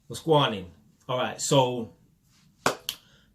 What's going on? Alright, so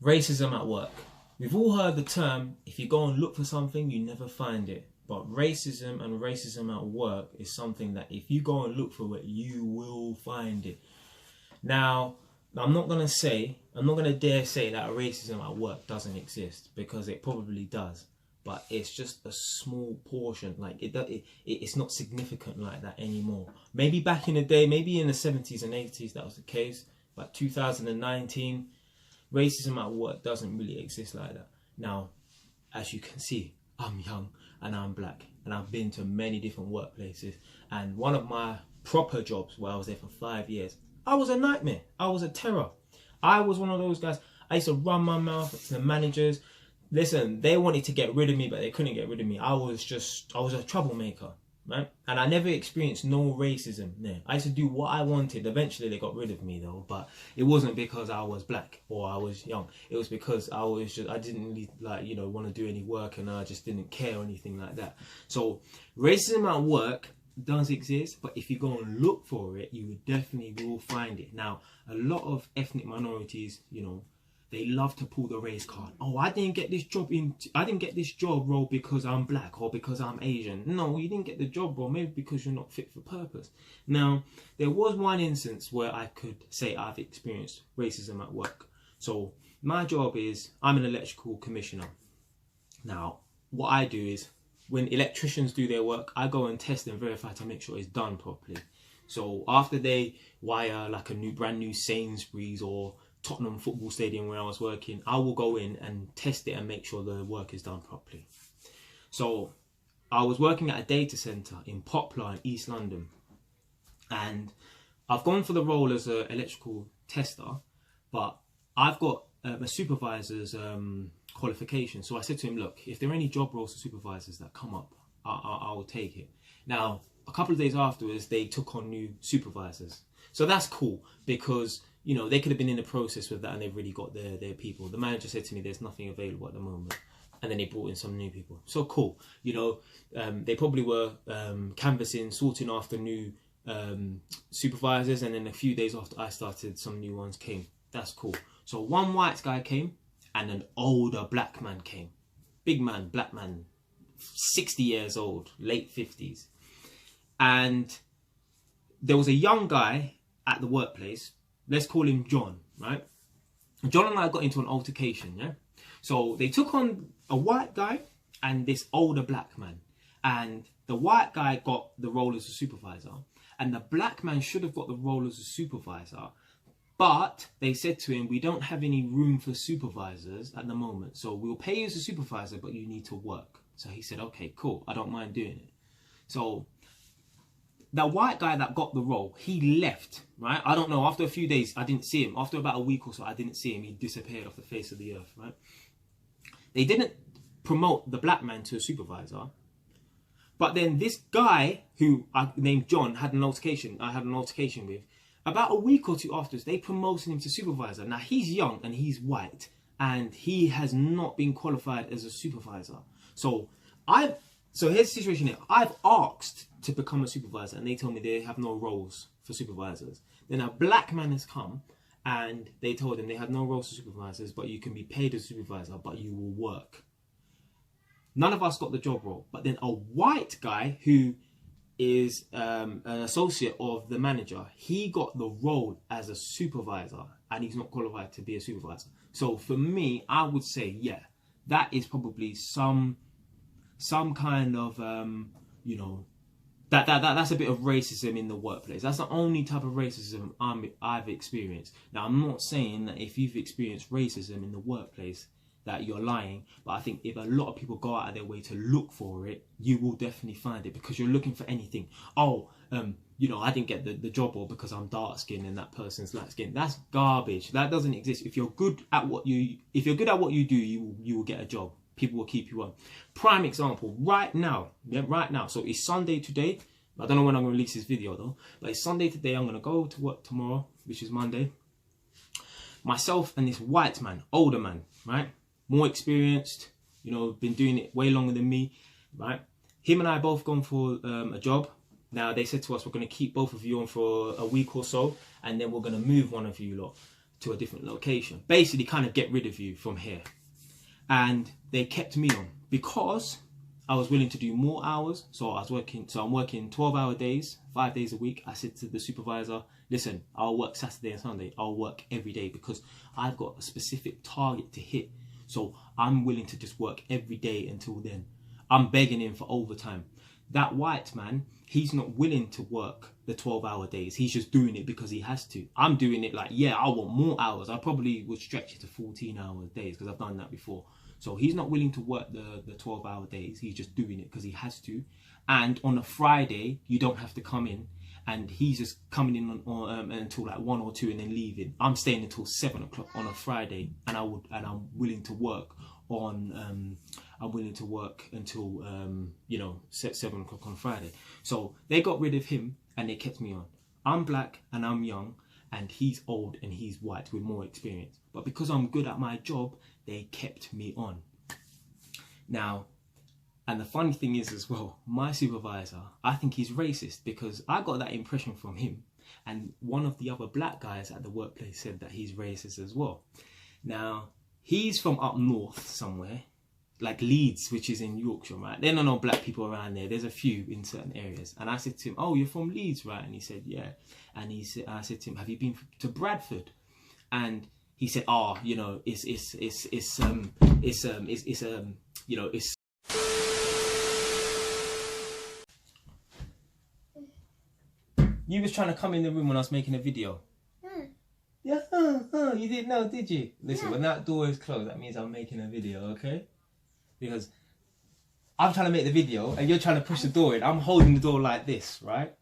racism at work. We've all heard the term, if you go and look for something, you never find it. But racism and racism at work is something that if you go and look for it, you will find it. Now, I'm not going to dare say that racism at work doesn't exist, because it probably does. But it's just a small portion. Like it's not significant like that anymore. Maybe back in the day, maybe in the 70s and 80s that was the case. But 2019, racism at work doesn't really exist like that. Now, as you can see, I'm young and I'm black, and I've been to many different workplaces. And one of my proper jobs, where I was there for 5 years, I was a nightmare. I was a terror. I was one of those guys. I used to run my mouth to the managers. Listen, they wanted to get rid of me, but they couldn't get rid of me. I was a troublemaker, right? And I never experienced no racism there. I used to do what I wanted. Eventually they got rid of me though, but it wasn't because I was black or I was young. It was because I didn't really want to do any work, and I just didn't care or anything like that. So racism at work does exist, but if you go and look for it, you definitely will find it. Now, a lot of ethnic minorities, they love to pull the race card. Oh, I didn't get this job role because I'm black or because I'm Asian. No, you didn't get the job role, maybe because you're not fit for purpose. Now, there was one instance where I could say I've experienced racism at work. So my job is, I'm an electrical commissioner. Now, what I do is, when electricians do their work, I go and test and verify to make sure it's done properly. So after they wire like a brand new Sainsbury's or Tottenham football stadium where I was working, I will go in and test it and make sure the work is done properly. So I was working at a data centre in Poplar in East London, and I've gone for the role as an electrical tester, but I've got a supervisor's qualification. So I said to him, look, if there are any job roles for supervisors that come up, I will take it. Now, a couple of days afterwards, they took on new supervisors. So that's cool, because they could have been in the process with that and they've really got their people. The manager said to me, there's nothing available at the moment. And then they brought in some new people. So cool. They probably were canvassing, sorting after new supervisors. And then a few days after I started, some new ones came. That's cool. So one white guy came and an older black man came. Big man, black man, 60 years old, late 50s. And there was a young guy at the workplace. Let's call him John, right? John and I got into an altercation, yeah? So they took on a white guy and this older black man. And the white guy got the role as a supervisor, and the black man should have got the role as a supervisor. But they said to him, we don't have any room for supervisors at the moment, so we'll pay you as a supervisor, but you need to work. So he said, okay, cool, I don't mind doing it. So the white guy that got the role, he left, right? I don't know, after a few days, I didn't see him. After about a week or so, I didn't see him. He disappeared off the face of the earth, right? They didn't promote the black man to a supervisor. But then this guy, who I named John, I had an altercation with. About a week or two afterwards, they promoted him to supervisor. Now, he's young and he's white, and he has not been qualified as a supervisor. So here's the situation here. I've asked to become a supervisor, and they told me they have no roles for supervisors. Then a black man has come, and they told him they have no roles for supervisors, but you can be paid as a supervisor, but you will work. None of us got the job role, but then a white guy who is an associate of the manager, he got the role as a supervisor, and he's not qualified to be a supervisor. So for me, I would say, yeah, that is probably some kind of that's a bit of racism in the workplace. That's the only type of racism I've experienced. Now, I'm not saying that if you've experienced racism in the workplace that you're lying, but I think if a lot of people go out of their way to look for it, you will definitely find it, because you're looking for anything. Oh, I didn't get the job role because I'm dark skinned and that person's light skinned. That's garbage. That doesn't exist. If you're good at what you do, you will get a job. People will keep you on. Prime example, right now. So it's Sunday today. I don't know when I'm going to release this video though, but it's Sunday today. I'm going to go to work tomorrow, which is Monday. Myself and this white man, older man, right? More experienced, been doing it way longer than me, right? Him and I both gone for a job. Now they said to us, we're going to keep both of you on for a week or so, and then we're going to move one of you lot to a different location. Basically kind of get rid of you from here. And they kept me on because I was willing to do more hours. So I'm working 12-hour days, 5 days a week. I said to the supervisor, listen, I'll work Saturday and Sunday. I'll work every day because I've got a specific target to hit. So I'm willing to just work every day until then. I'm begging him for overtime. That white man, he's not willing to work the 12-hour days. He's just doing it because he has to. I'm doing it like, yeah, I want more hours. I probably would stretch it to 14-hour days because I've done that before. So he's not willing to work the 12-hour days. He's just doing it because he has to. And on a Friday, you don't have to come in. And he's just coming in on until like 1 or 2 and then leaving. I'm staying until 7 o'clock on a Friday, and I'm willing to work on until you know, 7 o'clock on Friday. So they got rid of him and they kept me on. I'm black and I'm young, and he's old and he's white with more experience. But because I'm good at my job, they kept me on. Now, and the funny thing is as well, my supervisor, I think he's racist because I got that impression from him. And one of the other black guys at the workplace said that he's racist as well. Now, he's from up north somewhere, like Leeds, which is in Yorkshire, right? There are no black people around there. There's a few in certain areas. And I said to him, oh, you're from Leeds, right? And he said, yeah. And I said to him, have you been to Bradford? And he said, oh, you know, it's you know, it's. You was trying to come in the room when I was making a video. Yeah, you didn't know, did you? Listen, when that door is closed, that means I'm making a video, okay? Because I'm trying to make the video and you're trying to push the door in. I'm holding the door like this, right?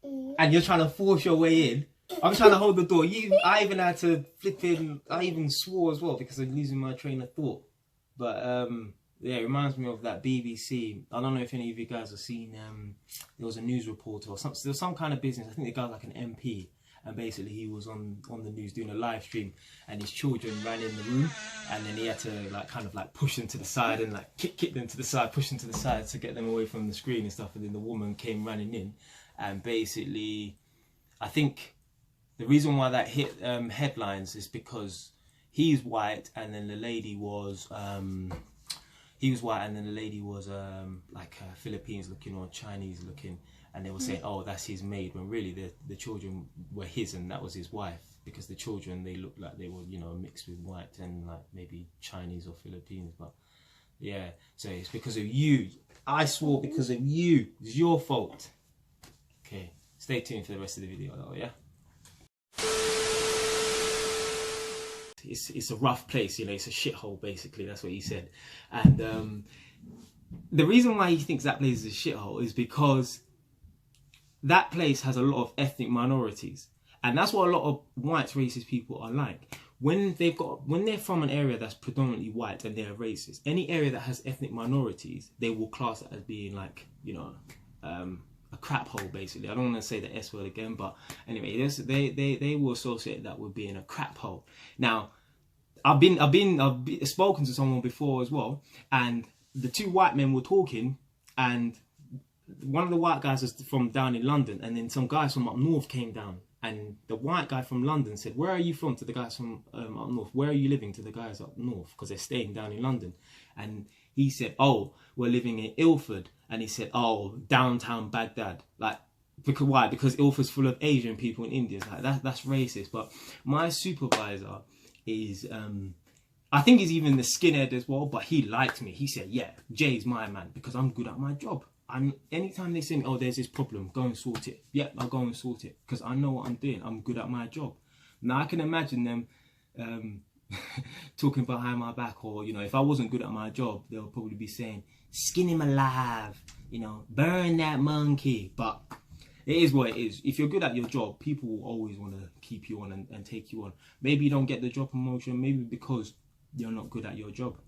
And you're trying to force your way in. I'm trying to hold the door. I even had to flip in. I even swore as well because I'm losing my train of thought. But yeah, it reminds me of that BBC. I don't know if any of you guys have seen. There was a news reporter or there was some kind of business. I think the guy was like an MP, and basically he was on the news doing a live stream, and his children ran in the room, and then he had to like kind of like push them to the side and like kick them to the side, push them to the side to get them away from the screen and stuff. And then the woman came running in, and basically, I think the reason why that hit headlines is because he's white, and then the lady was. He was white, and then the lady was like Philippines looking or Chinese looking, and they were saying, oh, that's his maid, when really the children were his and that was his wife, because the children, they looked like they were, you know, mixed with white and like maybe Chinese or Philippines. But yeah, so it's because of you. I swore because of you. It's your fault. Okay, stay tuned for the rest of the video though, yeah? It's a rough place, you know, it's a shithole basically, that's what he said. And the reason why he thinks that place is a shithole is because that place has a lot of ethnic minorities, and that's what a lot of white racist people are like. When they're from an area that's predominantly white and they're racist, any area that has ethnic minorities, they will class it as being like, you know, a crap hole basically. I don't want to say the S word again, but anyway, they will associate that with being a crap hole. Now, I've spoken to someone before as well, and the two white men were talking, and one of the white guys was from down in London, and then some guys from up north came down, and the white guy from London said, where are you from, to the guys from up north? Where are you living, to the guys up north? Because they're staying down in London. And he said, oh, we're living in Ilford. And he said, oh, downtown Baghdad. Like, because why? Because Ilford's full of Asian people in India. Like, that's racist. But my supervisor is, I think he's even the skinhead as well, but he liked me. He said, yeah, Jay's my man because I'm good at my job. Anytime they say, oh, there's this problem, go and sort it. Yeah, I'll go and sort it because I know what I'm doing. I'm good at my job. Now, I can imagine them talking behind my back, or, you know, if I wasn't good at my job, they'll probably be saying, skin him alive, you know, burn that monkey. But it is what it is. If you're good at your job, people will always want to keep you on and take you on. Maybe you don't get the job promotion, maybe because you're not good at your job.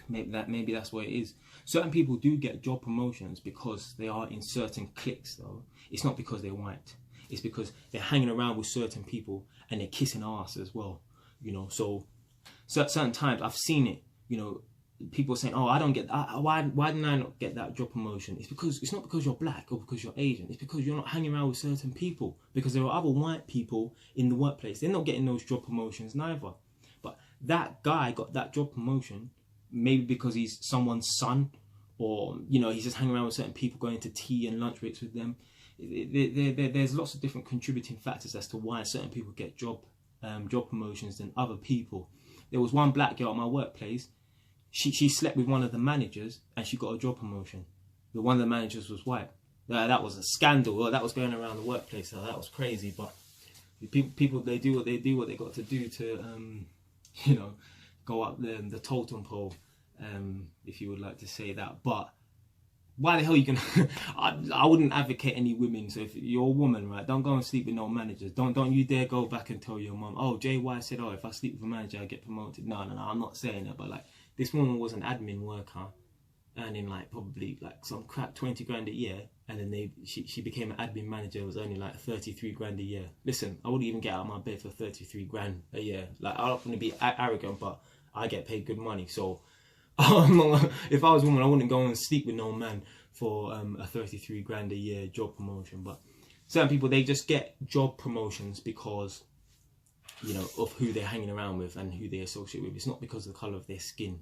Maybe that's what it is. Certain people do get job promotions because they are in certain cliques, though. It's not because they're white. It's because they're hanging around with certain people and they're kissing ass as well. You know, so certain times I've seen it. You know, people are saying, oh, I don't get why didn't I not get that job promotion? It's not because you're black or because you're Asian. It's because you're not hanging around with certain people, because there are other white people in the workplace. They're not getting those job promotions neither. But that guy got that job promotion maybe because he's someone's son, or he's just hanging around with certain people, going to tea and lunch breaks with them. There's lots of different contributing factors as to why certain people get job promotions than other people. There was one black girl at my workplace. She slept with one of the managers and she got a job promotion. The one of the managers was white. That was a scandal. That was going around the workplace. So that was crazy. But people, they do what they got to do to, go up the totem pole, if you would like to say that. But why the hell you can? I wouldn't advocate any women. So if you're a woman, right, don't go and sleep with no managers. Don't you dare go back and tell your mum, oh, JY said, oh, if I sleep with a manager, I get promoted. No, I'm not saying that. But like, this woman was an admin worker, earning like probably like some crap 20 grand a year, and then she became an admin manager. It was only like 33 grand a year. Listen, I wouldn't even get out of my bed for 33 grand a year. Like, I don't want to be arrogant, but I get paid good money. So if I was a woman, I wouldn't go and sleep with no man for a 33 grand a year job promotion. But certain people, they just get job promotions because of who they're hanging around with and who they associate with. It's not because of the colour of their skin.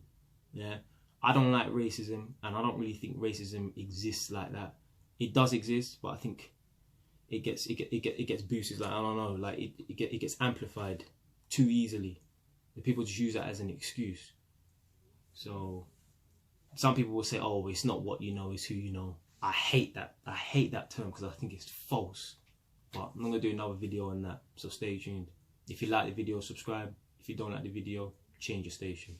Yeah, I don't like racism, and I don't really think racism exists like that. It does exist, but I think it gets boosted. Like, I don't know, like it gets amplified too easily. The people just use that as an excuse. So some people will say, oh, it's not what you know, it's who you know. I hate that. I hate that term because I think it's false. But I'm going to do another video on that, so stay tuned. If you like the video, subscribe. If you don't like the video, change your station.